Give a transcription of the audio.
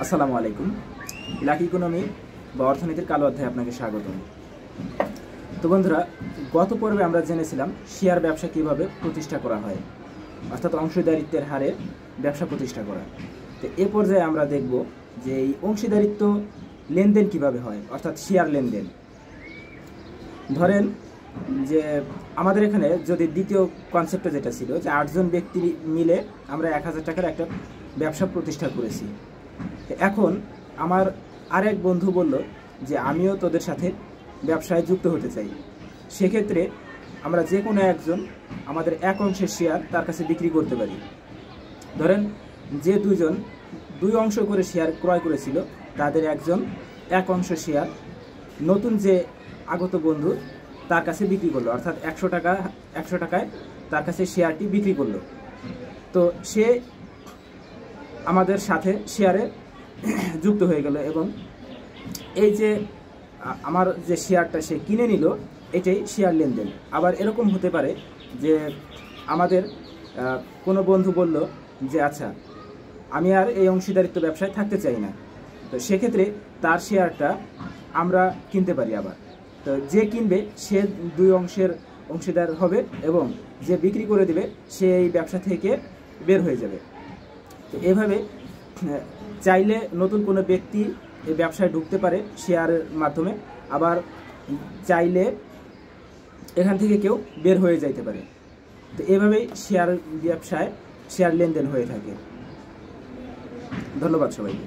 আসসালামু আলাইকুম। Lucky economy বা অর্থনীতির কালো অধ্যায়ে আপনাকে স্বাগতম। তো বন্ধুরা, গত পর্বে আমরা জেনেছিলাম শেয়ার ব্যবসা কিভাবে প্রতিষ্ঠা করা হয়, অর্থাৎ অংশীদারিত্বের হারে ব্যবসা প্রতিষ্ঠা করা। তো এ পর্যায়ে আমরা দেখব যে এই অংশীদারিত্ব লেনদেন কিভাবে হয়, অর্থাৎ শেয়ার লেনদেন। ধরেন যে আমাদের এখানে যদি দ্বিতীয় কনসেপ্টে যেটা ছিল যে 8 জন ব্যক্তি মিলে আমরা 1000 টাকার একটা ব্যবসা প্রতিষ্ঠা করেছি। এখন আমার আরেক বন্ধু বলল যে আমিও তোদের সাথে ব্যবসায় যুক্ত হতে চাই। সেক্ষেত্রে আমরা যে কোনো একজন আমাদের এক অংশের শেয়ার তার কাছে বিক্রি করতে পারি। ধরেন যে দুই অংশ করে শেয়ার ক্রয় করেছিল তাদের একজন এক অংশ শেয়ার নতুন যে আগত বন্ধু তার কাছে বিক্রি করলো, অর্থাৎ 100 টাকায় তার কাছে শেয়ারটি বিক্রি করলো। তো সে আমাদের সাথে শেয়ারে যুক্ত হয়ে গেল এবং এই যে আমার যে শেয়ারটা সে কিনে নিল, এটাই শেয়ার লেনদেন। আবার এরকম হতে পারে যে আমাদের কোনো বন্ধু বলল যে আচ্ছা আমি আর এই অংশীদারিত্ব ব্যবসায় থাকতে চাই না, তো সেক্ষেত্রে তার শেয়ারটা আমরা কিনতে পারি। আবার তো যে কিনবে সে দুই অংশের অংশীদার হবে এবং যে বিক্রি করে দিবে সে এই ব্যবসা থেকে বের হয়ে যাবে। তো এভাবে চাইলে নতুন কোনো ব্যক্তি এই ব্যবসায় ঢুকতে পারে শেয়ারের মাধ্যমে, আবার চাইলে এখান থেকে কেউ বের হয়ে যাইতে পারে। তো এভাবেই শেয়ার ব্যবসায় শেয়ার লেনদেন হয়ে থাকে। ধন্যবাদ সবাইকে।